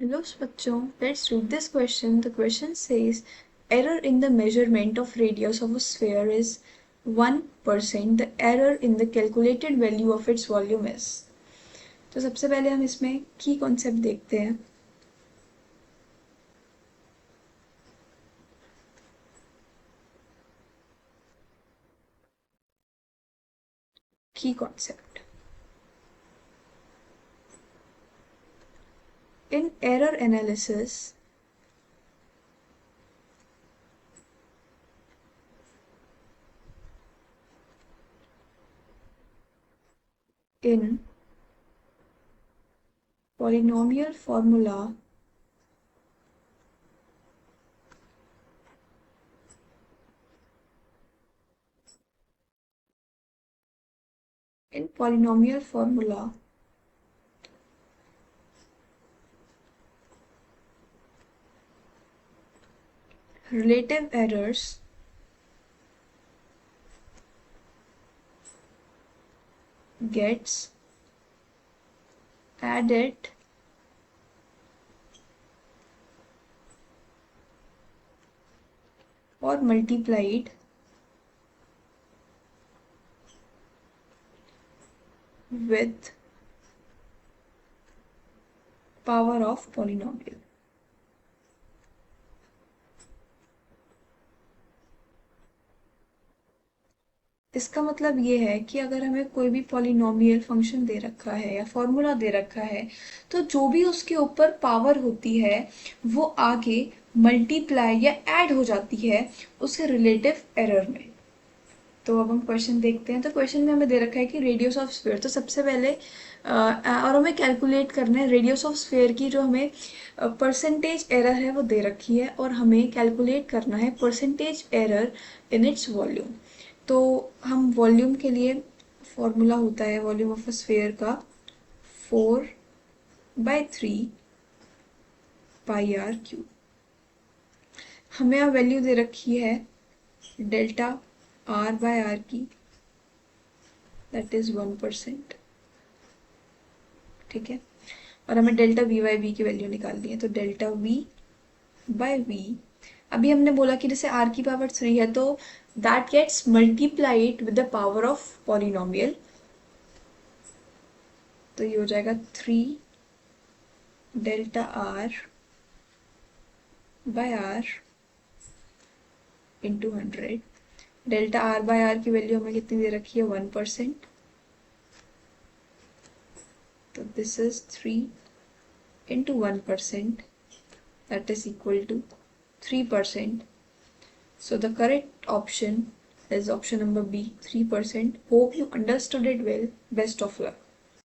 Hello बच्चों, let's read this question. The question says error in the measurement of radius of a sphere is 1%. The error in the calculated value of its volume is. तो सबसे पहले हम इसमें की concept देखते हैं. की concept. In error analysis, in polynomial formula, relative errors gets added or multiplied with power of polynomial. इसका मतलब ये है कि अगर हमें कोई भी पॉलिनोमियल फंक्शन दे रखा है या फॉर्मूला दे रखा है, तो जो भी उसके ऊपर पावर होती है वो आगे मल्टीप्लाई या ऐड हो जाती है उसके रिलेटिव एरर में. तो अब हम क्वेश्चन देखते हैं. तो क्वेश्चन में हमें दे रखा है कि रेडियस ऑफ स्फीयर. तो सबसे पहले और हमें कैलकुलेट करना है रेडियस ऑफ स्फीयर की जो हमें परसेंटेज एरर है वो दे रखी है, और हमें कैलकुलेट करना है percentage error in its volume. तो हम वॉल्यूम के लिए फॉर्मूला होता है वॉल्यूम ऑफ अ स्फीयर का 4/3 पाई आर क्यूब. हमें यहाँ वैल्यू दे रखी है डेल्टा r/r की, दैट इज 1%. ठीक है, और हमें डेल्टा v/v की वैल्यू निकालनी है. तो डेल्टा v/v, अभी हमने बोला कि जैसे r की पावर 3 है तो that gets multiplied with the power of polynomial. तो ये हो जाएगा 3 delta r/r into 100. Delta r/r की वैल्यू हमें कितनी दे रखी है 1%. तो this is 3 into 1%, that is equal to 3%. So the correct option is option number B, 3%. Hope you understood it well. Best of luck.